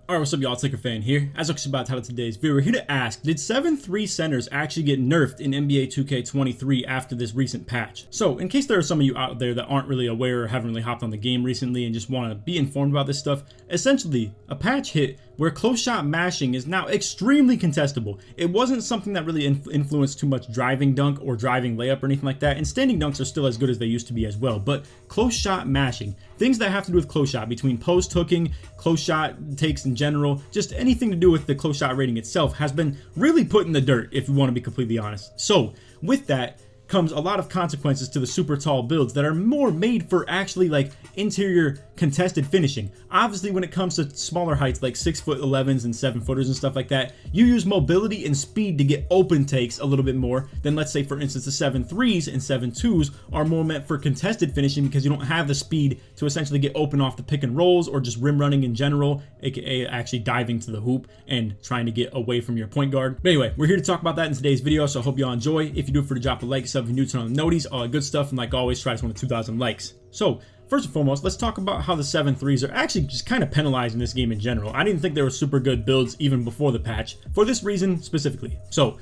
Alright, what's up y'all, Ticker Fan here. As I was about to title today's video, we're here to ask, did 7-3 centers actually get nerfed in NBA 2K23 after this recent patch? So, in case there are some of you out there that aren't really aware or haven't really hopped on the game recently and just want to be informed about this stuff, essentially, a patch hit where close shot mashing is now extremely contestable. It wasn't something that really influenced too much driving dunk or driving layup or anything like that, and standing dunks are still as good as they used to be as well, but close shot mashing, things that have to do with close shot, between post hooking, close shot takes in general, just anything to do with the close shot rating itself has been really put in the dirt, if you want to be completely honest. So with that comes a lot of consequences to the super tall builds that are more made for actually like interior contested finishing. Obviously when it comes to smaller heights like 6'11" and 7-footers and stuff like that, you use mobility and speed to get open takes a little bit more than, let's say for instance, the 7-3s and 7-2s are more meant for contested finishing because you don't have the speed to essentially get open off the pick and rolls or just rim running in general, aka actually diving to the hoop and trying to get away from your point guard. But anyway, we're here to talk about that in today's video, so I hope y'all enjoy. If you do, for to drop a like, sub if you're new, turn on the noties, all that good stuff, and like always, try to win 2,000 likes. So first and foremost, let's talk about how the 7-3s are actually just kind of penalized in this game in general. I didn't think they were super good builds even before the patch, for this reason specifically. So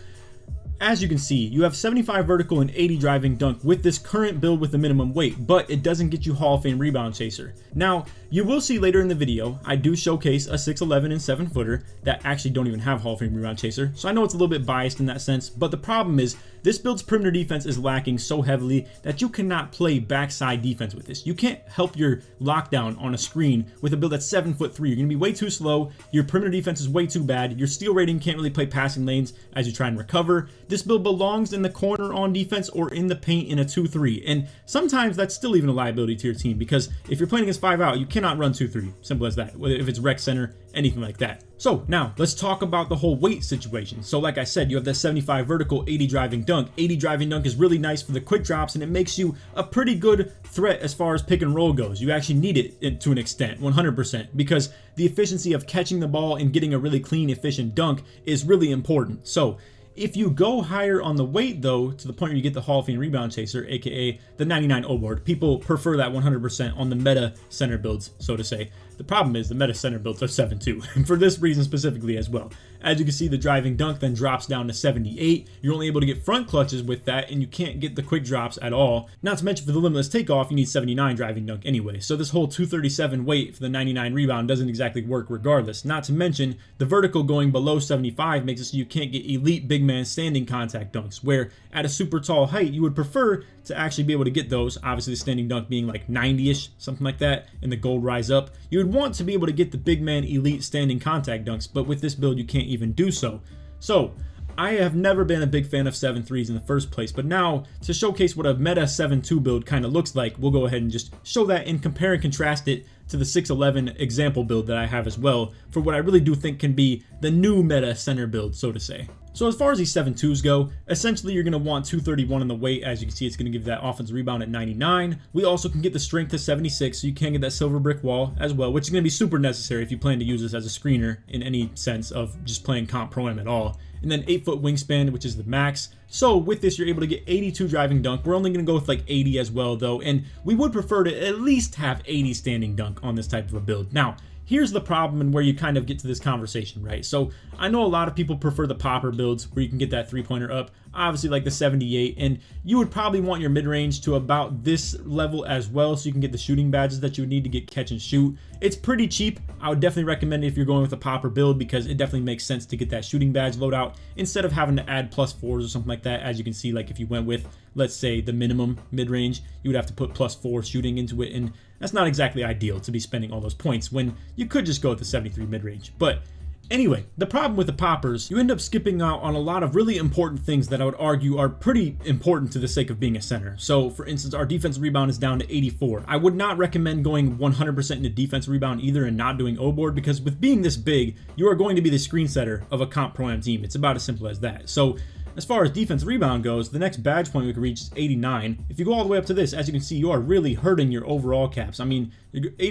as you can see, you have 75 vertical and 80 driving dunk with this current build with the minimum weight, but it doesn't get you Hall of Fame rebound chaser. Now, you will see later in the video, I do showcase a 6'11" and 7-footer that actually don't even have Hall of Fame rebound chaser, so I know it's a little bit biased in that sense, but the problem is, this build's perimeter defense is lacking so heavily that you cannot play backside defense with this. You can't help your lockdown on a screen with a build that's 7'3". You're gonna be way too slow, your perimeter defense is way too bad, your steal rating can't really play passing lanes as you try and recover. This build belongs in the corner on defense or in the paint in a 2-3, and sometimes that's still even a liability to your team because if you're playing against 5 out, you cannot run 2-3, simple as that, whether if it's rec center, anything like that. So now let's talk about the whole weight situation. So like I said, you have that 75 vertical, 80 driving dunk. 80 driving dunk is really nice for the quick drops and it makes you a pretty good threat as far as pick and roll goes. You actually need it to an extent, 100%, because the efficiency of catching the ball and getting a really clean, efficient dunk is really important. So if you go higher on the weight though, to the point where you get the Hall of Fame rebound chaser, aka the 99 O board, people prefer that 100% on the meta center builds, so to say. The problem is the meta center builds are 7-2, and for this reason specifically as well. As you can see, the driving dunk then drops down to 78. You're only able to get front clutches with that, and you can't get the quick drops at all. Not to mention for the limitless takeoff, you need 79 driving dunk anyway. So this whole 237 weight for the 99 rebound doesn't exactly work regardless. Not to mention, the vertical going below 75 makes it so you can't get elite big man standing contact dunks, where at a super tall height, you would prefer to actually be able to get those, obviously the standing dunk being like 90-ish, something like that, and the gold rise up. You would want to be able to get the big man elite standing contact dunks, but with this build you can't even do so. So I have never been a big fan of 7-3s in the first place, but now to showcase what a meta 7-2 build kind of looks like, we'll go ahead and just show that and compare and contrast it to the 6'11" example build that I have as well, for what I really do think can be the new meta center build, so to say. So as far as these 7-2s go, essentially you're going to want 231 in the weight. As you can see, it's going to give that offensive rebound at 99. We also can get the strength to 76, so you can get that silver brick wall as well, which is going to be super necessary if you plan to use this as a screener in any sense of just playing comp pro-am at all. And then 8-foot wingspan, which is the max. So with this, you're able to get 82 driving dunk. We're only going to go with like 80 as well though, and we would prefer to at least have 80 standing dunk on this type of a build. Now, here's the problem and where you kind of get to this conversation, right? So I know a lot of people prefer the popper builds where you can get that three-pointer up, obviously like the 78, and you would probably want your mid-range to about this level as well so you can get the shooting badges that you would need to get catch and shoot. It's pretty cheap. I would definitely recommend it if you're going with a popper build because it definitely makes sense to get that shooting badge loadout instead of having to add +4s or something like that. As you can see, like if you went with, let's say, the minimum mid-range, you would have to put +4 shooting into it, and that's not exactly ideal to be spending all those points when you could just go with the 73 mid-range. But anyway, the problem with the poppers, you end up skipping out on a lot of really important things that I would argue are pretty important to the sake of being a center. So for instance, our defensive rebound is down to 84. I would not recommend going 100% into defensive rebound either and not doing O-board, because with being this big, you are going to be the screen setter of a comp pro-am team. It's about as simple as that. So As far as defense rebound goes, the next badge point we can reach is 89. If you go all the way up to this, as you can see, you are really hurting your overall caps. I mean,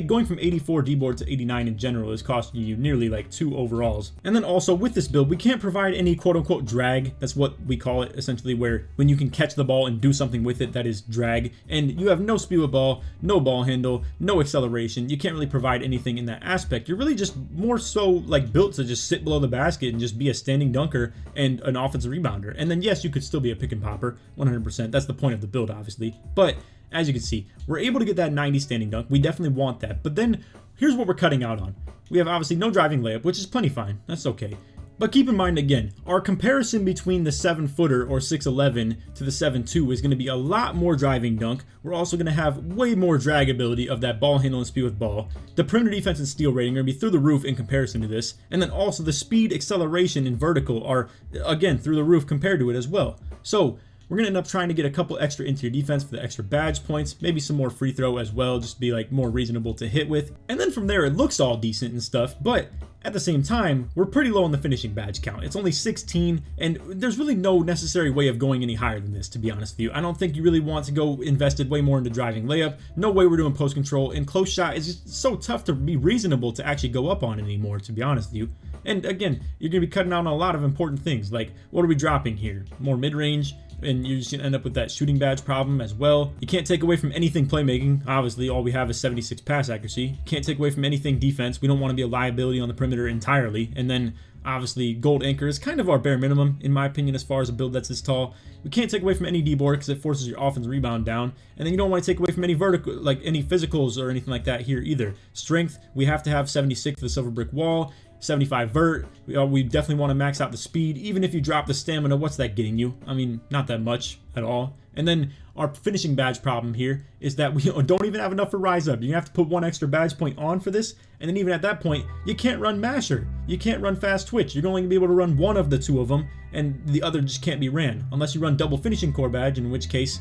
going from 84 D-board to 89 in general is costing you nearly like 2 overalls. And then also with this build, we can't provide any quote-unquote drag. That's what we call it, essentially, where when you can catch the ball and do something with it, that is drag. And you have no speed with ball, no ball handle, no acceleration. You can't really provide anything in that aspect. You're really just more so like built to just sit below the basket and just be a standing dunker and an offensive rebounder. And then yes, you could still be a pick and popper, 100%. That's the point of the build, obviously. But as you can see, we're able to get that 90 standing dunk. We definitely want that. But then here's what we're cutting out on. We have obviously no driving layup, which is plenty fine. That's okay. But keep in mind again, our comparison between the 7-footer or 6'11 to the 7'2 is going to be a lot more driving dunk. We're also going to have way more drag ability of that ball handle and speed with ball. The perimeter defense and steal rating are going to be through the roof in comparison to this. And then also the speed, acceleration, and vertical are, again, through the roof compared to it as well. So we're going to end up trying to get a couple extra interior defense for the extra badge points, maybe some more free throw as well, just to be like more reasonable to hit with. And then from there, it looks all decent and stuff, but at the same time, we're pretty low on the finishing badge count. It's only 16, and there's really no necessary way of going any higher than this, to be honest with you. I don't think you really want to go invested way more into driving layup. No way we're doing post control, and close shot is just so tough to be reasonable to actually go up on anymore, to be honest with you. And again, you're going to be cutting out on a lot of important things, like what are we dropping here? More mid-range, and you're just going to end up with that shooting badge problem as well. You can't take away from anything playmaking. Obviously, all we have is 76 pass accuracy. Can't take away from anything defense. We don't want to be a liability on the perimeter entirely. And then, obviously, gold anchor is kind of our bare minimum, in my opinion, as far as a build that's this tall. We can't take away from any D-board because it forces your offense rebound down. And then you don't want to take away from any vertical, like any physicals or anything like that here either. Strength, we have to have 76 for the silver brick wall. 75 vert. We definitely want to max out the speed. Even if you drop the stamina, what's that getting you? I mean, not that much at all. And then our finishing badge problem here is that we don't even have enough for rise up. You're gonna have to put one extra badge point on for this, and then even at that point, you can't run masher. You can't run fast twitch. You're only gonna be able to run one of the two of them, and the other just can't be ran unless you run double finishing core badge, in which case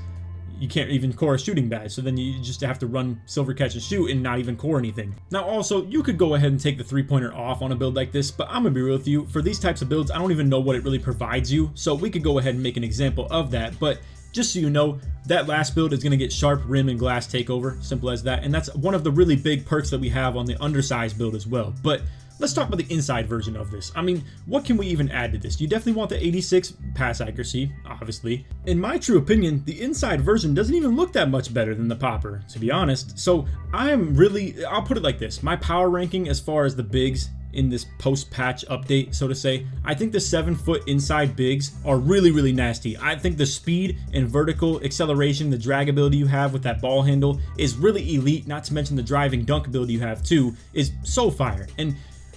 you can't even core a shooting badge, so then you just have to run silver catch and shoot and not even core anything. Now also, you could go ahead and take the 3-pointer off on a build like this, but I'm gonna be real with you, for these types of builds, I don't even know what it really provides you, so we could go ahead and make an example of that. But just so you know, that last build is going to get sharp rim and glass takeover, simple as that, and that's one of the really big perks that we have on the undersized build as well. But let's talk about the inside version of this. I mean, what can we even add to this? You definitely want the 86 pass accuracy, obviously. In my true opinion, the inside version doesn't even look that much better than the popper, to be honest. So I'll put it like this. My power ranking as far as the bigs in this post-patch update, so to say, I think the 7-foot inside bigs are really, really nasty. I think the speed and vertical acceleration, the drag ability you have with that ball handle is really elite, not to mention the driving dunk ability you have too, is so fire. And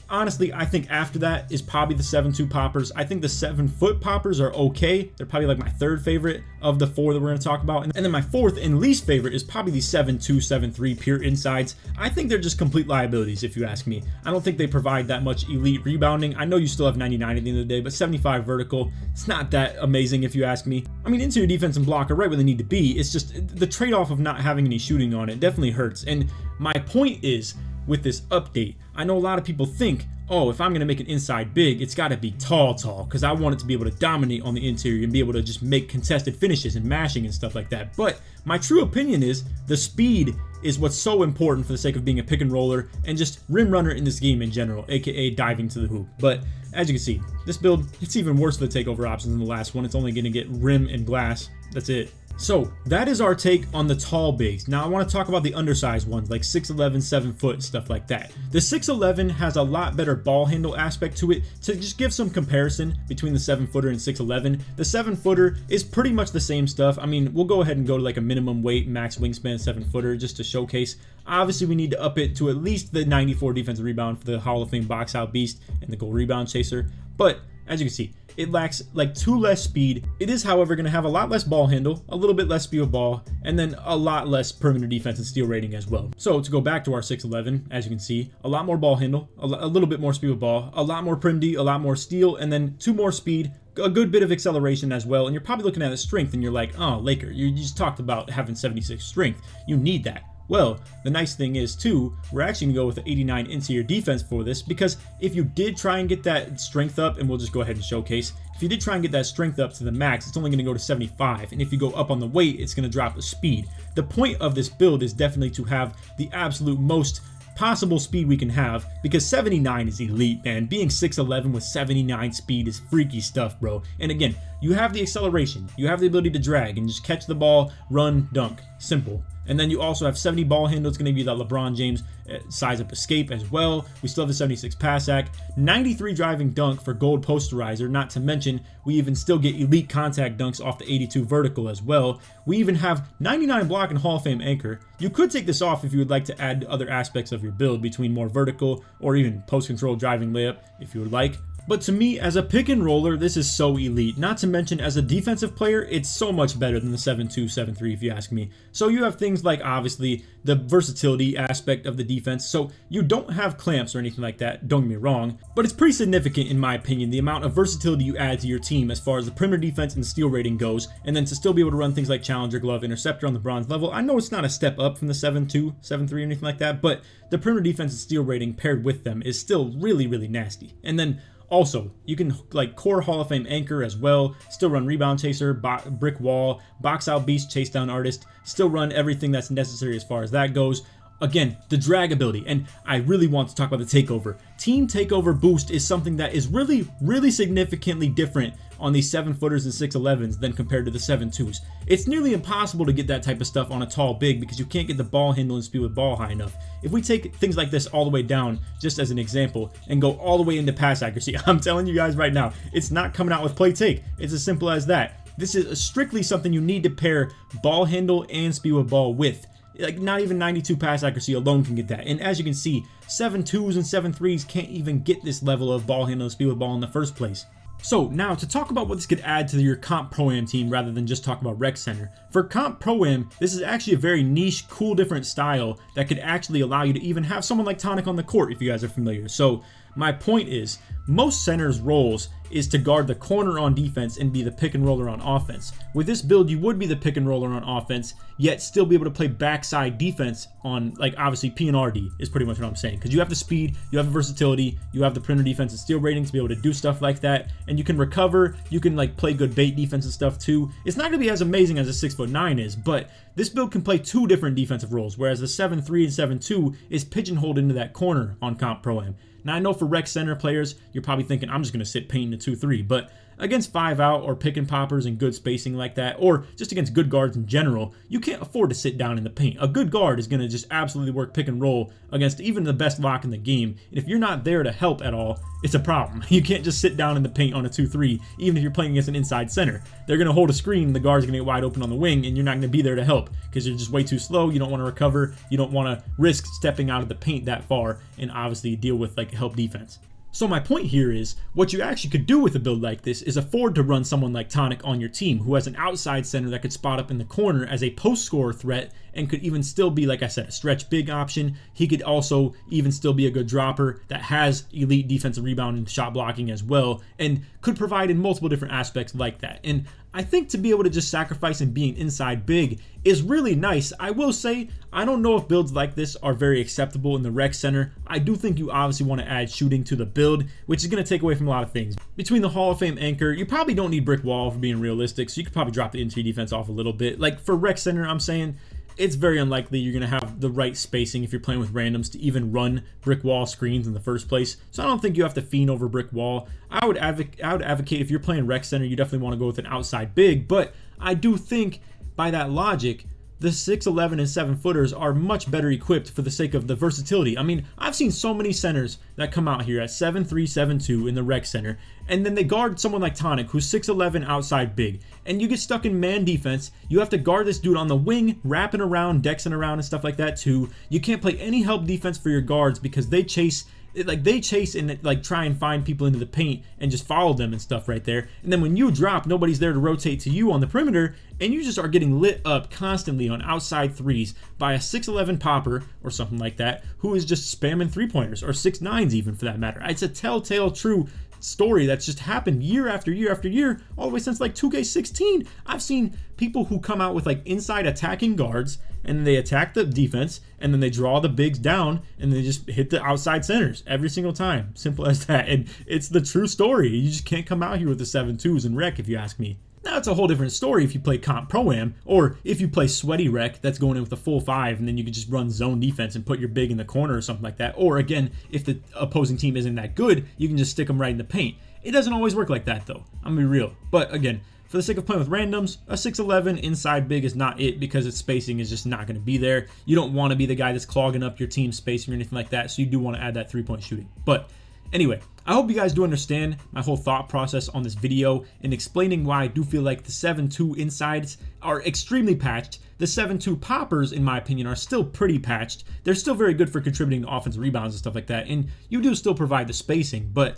honestly, I think after that is probably the 7-2 poppers. I think the 7-foot poppers are okay. They're probably like my third favorite of the 4 that we're going to talk about. And then my fourth and least favorite is probably the 7-2, 7-3 pure insides. I think they're just complete liabilities, if you ask me. I don't think they provide that much elite rebounding. I know you still have 99 at the end of the day, but 75 vertical, it's not that amazing if you ask me. I mean, interior defense and block are right where they need to be. It's just the trade-off of not having any shooting on it definitely hurts. And my point is, with this update, I know a lot of people think, oh, if I'm going to make an inside big, it's got to be tall, because I want it to be able to dominate on the interior and be able to just make contested finishes and mashing and stuff like that. But my true opinion is the speed is what's so important for the sake of being a pick and roller and just rim runner in this game in general, aka diving to the hoop. But as you can see, this build, it's even worse for the takeover options than the last one. It's only going to get rim and glass. That's it. So that is our take on the tall bigs. Now I want to talk about the undersized ones like 6'11", 7-foot, stuff like that. The 6'11 has a lot better ball handle aspect to it. To just give some comparison between the 7-footer and 6'11, the 7-footer is pretty much the same stuff. I mean, we'll go ahead and go to like a minimum weight, max wingspan 7-footer just to showcase. Obviously, we need to up it to at least the 94 defensive rebound for the Hall of Fame box out beast and the goal rebound chaser. But as you can see, it lacks like 2 less speed. It is, however, going to have a lot less ball handle, a little bit less speed of ball, and then a lot less perimeter defense and steal rating as well. So to go back to our 6'11, as you can see, a lot more ball handle, a little bit more speed of ball, a lot more prim D, a lot more steal, and then 2 more speed, a good bit of acceleration as well. And you're probably looking at the strength and you're like, oh, Laker, you just talked about having 76 strength. You need that. Well, the nice thing is too, we're actually gonna go with the 89 interior defense for this, because if you did try and get that strength up, and we'll just go ahead and showcase, if you did try and get that strength up to the max, it's only gonna go to 75, and if you go up on the weight, it's gonna drop the speed. The point of this build is definitely to have the absolute most possible speed we can have, because 79 is elite, man. Being 6'11 with 79 speed is freaky stuff, bro. And again, you have the acceleration, you have the ability to drag and just catch the ball, run, dunk. Simple. And then you also have 70 ball handle. It's going to be that LeBron James size up escape as well. We still have the 76 pass act, 93 driving dunk for gold posterizer. Not to mention, we even still get elite contact dunks off the 82 vertical as well. We even have 99 block and Hall of Fame anchor. You could take this off if you would like to add other aspects of your build between more vertical or even post control driving layup if you would like. But to me, as a pick and roller, this is so elite. Not to mention, as a defensive player, it's so much better than the 7-2, 7-3 if you ask me. So you have things like, obviously, the versatility aspect of the defense. So you don't have clamps or anything like that, don't get me wrong. But it's pretty significant, in my opinion, the amount of versatility you add to your team as far as the perimeter defense and steal rating goes. And then to still be able to run things like Challenger Glove, Interceptor on the bronze level. I know it's not a step up from the 7-2, 7-3 or anything like that, but the perimeter defense and steal rating paired with them is still really, really nasty. And then also, you can like core Hall of Fame anchor as well, still run rebound chaser, brick wall, box out beast, chase down artist, still run everything that's necessary as far as that goes. Again, the drag ability, and I really want to talk about the takeover. Team takeover boost is something that is really, really significantly different on these 7-footers and 6'11s than compared to the 7-2s. It's nearly impossible to get that type of stuff on a tall big because you can't get the ball handle and speed with ball high enough. If we take things like this all the way down, just as an example, and go all the way into pass accuracy, I'm telling you guys right now, it's not coming out with play take. It's as simple as that. This is strictly something you need to pair ball handle and speed with ball with. Like, not even 92 pass accuracy alone can get that. And as you can see, 7-2s and 7-3s can't even get this level of ball handle and speed with ball in the first place. So now to talk about what this could add to your Comp Pro-Am team rather than just talk about Rec Center. For Comp Pro-Am, this is actually a very niche, cool, different style that could actually allow you to even have someone like Tonic on the court if you guys are familiar. So my point is, most centers' roles is to guard the corner on defense and be the pick and roller on offense. With this build, you would be the pick and roller on offense, yet still be able to play backside defense on, like, obviously P and RD is pretty much what I'm saying. Because you have the speed, you have the versatility, you have the perimeter defense and steal ratings to be able to do stuff like that, and you can recover, you can like play good bait defense and stuff too. It's not going to be as amazing as a 6'9" is, but this build can play two different defensive roles, whereas the 7-3 and 7-2 is pigeonholed into that corner on Comp Pro-Am. Now, I know for Rec Center players, you're probably thinking, I'm just going to sit paint in a 2-3, but against 5 out or pick and poppers and good spacing like that, or just against good guards in general, you can't afford to sit down in the paint. A good guard is going to just absolutely work pick and roll against even the best lock in the game, and if you're not there to help at all, it's a problem. You can't just sit down in the paint on a 2-3, even if you're playing against an inside center. They're going to hold a screen, the guard's going to get wide open on the wing, and you're not going to be there to help because you're just way too slow, you don't want to recover, you don't want to risk stepping out of the paint that far and obviously deal with like help defense. So my point here is, what you actually could do with a build like this is afford to run someone like Tonic on your team who has an outside center that could spot up in the corner as a post scorer threat and could even still be, like I said, a stretch big option. He could also even still be a good dropper that has elite defensive rebound and shot blocking as well, and could provide in multiple different aspects like that. And I think to be able to just sacrifice and be an inside big is really nice. I will say, I don't know if builds like this are very acceptable in the Rec Center. I do think you obviously want to add shooting to the build, which is going to take away from a lot of things. Between the Hall of Fame anchor, you probably don't need brick wall for being realistic, so you could probably drop the interior defense off a little bit. Like for Rec Center, I'm saying, it's very unlikely you're going to have the right spacing if you're playing with randoms to even run brick wall screens in the first place. So I don't think you have to fiend over brick wall. I would advocate if you're playing Rec Center, you definitely want to go with an outside big, but I do think by that logic, the 6'11 and 7-footers are much better equipped for the sake of the versatility. I mean, I've seen so many centers that come out here at 7'3", 7'2 in the Rec Center, and then they guard someone like Tonic, who's 6'11 outside big, and you get stuck in man defense. You have to guard this dude on the wing, wrapping around, dexing around, and stuff like that too. You can't play any help defense for your guards because they chase and like try and find people into the paint and just follow them and stuff right there. And then when you drop, nobody's there to rotate to you on the perimeter, and you just are getting lit up constantly on outside threes by a 6'11 popper or something like that who is just spamming 3-pointers, or 6'9s even for that matter. It's a telltale true story that's just happened year after year after year, all the way since like 2K16. I've seen people who come out with like inside attacking guards and then they attack the defense, and then they draw the bigs down, and they just hit the outside centers every single time. Simple as that. And it's the true story. You just can't come out here with the 7-2s and wreck, if you ask me. Now, it's a whole different story if you play Comp Pro-Am, or if you play Sweaty Rec that's going in with a full 5, and then you can just run zone defense and put your big in the corner or something like that. Or again, if the opposing team isn't that good, you can just stick them right in the paint. It doesn't always work like that, though. I'm gonna be real. But again, for the sake of playing with randoms, a 6'11 inside big is not it, because its spacing is just not going to be there. You don't want to be the guy that's clogging up your team's spacing or anything like that, so you do want to add that 3-point shooting. But anyway, I hope you guys do understand my whole thought process on this video in explaining why I do feel like the 7-2 insides are extremely patched. The 7-2 poppers, in my opinion, are still pretty patched. They're still very good for contributing to offensive rebounds and stuff like that, and you do still provide the spacing, but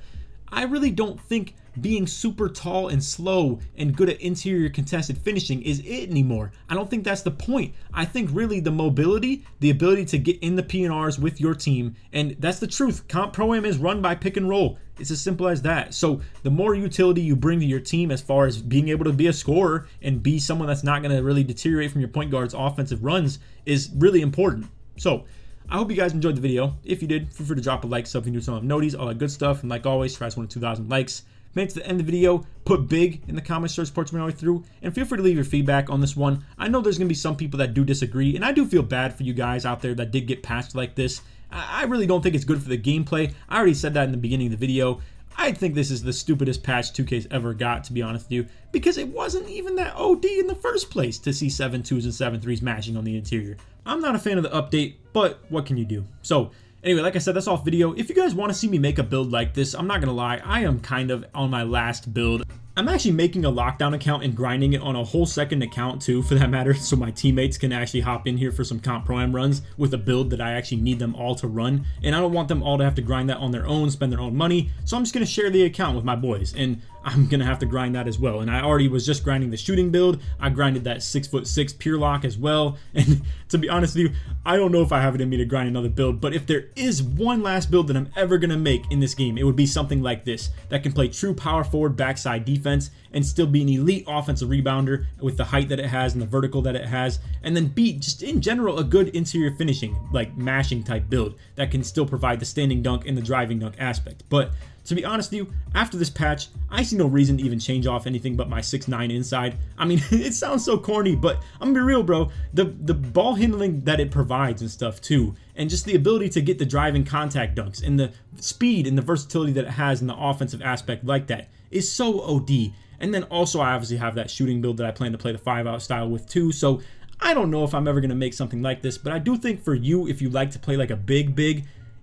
I really don't think being super tall and slow and good at interior contested finishing is it anymore. I don't think that's the point. I think really the mobility, the ability to get in the PNRs with your team, and that's the truth. Comp Pro-Am is run by pick and roll. It's as simple as that. So the more utility you bring to your team as far as being able to be a scorer and be someone that's not going to really deteriorate from your point guard's offensive runs is really important. So I hope you guys enjoyed the video. If you did, feel free to drop a like, sub if you do some noties, all that good stuff. And like always, try to 2,000 likes. Made it to the end of the video, put big in the comments, show support me all the way through, and feel free to leave your feedback on this one. I know there's going to be some people that do disagree, and I do feel bad for you guys out there that did get patched like this. I really don't think it's good for the gameplay. I already said that in the beginning of the video. I think this is the stupidest patch 2K's ever got, to be honest with you, because it wasn't even that OD in the first place to see 7-2s and 7-3s matching on the interior. I'm not a fan of the update, but what can you do? So anyway, like I said, that's off video. If you guys want to see me make a build like this, I'm not going to lie, I am kind of on my last build. I'm actually making a lockdown account and grinding it on a whole second account too, for that matter, so my teammates can actually hop in here for some Comp Pro-Am runs with a build that I actually need them all to run, and I don't want them all to have to grind that on their own, spend their own money, so I'm just going to share the account with my boys, and I'm going to have to grind that as well. And I already was just grinding the shooting build. I grinded that 6'6" pure lock as well, and to be honest with you, I don't know if I have it in me to grind another build, but if there is one last build that I'm ever going to make in this game, it would be something like this, that can play true power forward backside defense and still be an elite offensive rebounder with the height that it has and the vertical that it has, and then be just in general a good interior finishing, like mashing type build that can still provide the standing dunk and the driving dunk aspect. But to be honest with you, after this patch, I see no reason to even change off anything but my 6'9" inside. I mean, it sounds so corny, but I'm gonna be real, bro. The ball handling that it provides and stuff too, and just the ability to get the driving contact dunks and the speed and the versatility that it has in the offensive aspect like that is so OD. And then also I obviously have that shooting build that I plan to play the 5-out style with too, so I don't know if I'm ever going to make something like this, but I do think for you, if you like to play like a big,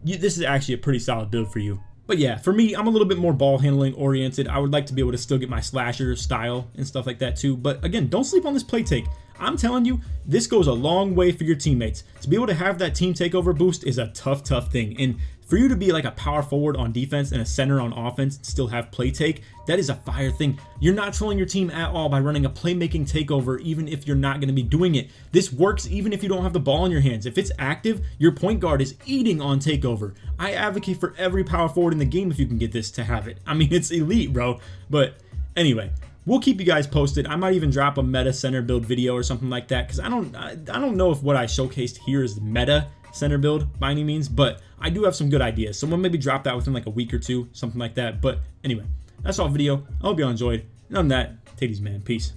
this is actually a pretty solid build for you. But yeah, for me, I'm a little bit more ball handling oriented. I would like to be able to still get my slasher style and stuff like that too. But again, don't sleep on this play take. I'm telling you, this goes a long way for your teammates. To be able to have that team takeover boost is a tough thing. And for you to be like a power forward on defense and a center on offense and still have play take, that is a fire thing. You're not trolling your team at all by running a playmaking takeover, even if you're not going to be doing it. This works even if you don't have the ball in your hands. If it's active, your point guard is eating on takeover. I advocate for every power forward in the game if you can get this to have it. I mean, it's elite, bro. But anyway, we'll keep you guys posted. I might even drop a meta center build video or something like that, because I don't know if what I showcased here is the meta center build by any means, but I do have some good ideas, so we'll maybe drop that within like a week or two, something like that. But anyway, that's all video. I hope y'all enjoyed, and on that, take it easy, man. Peace.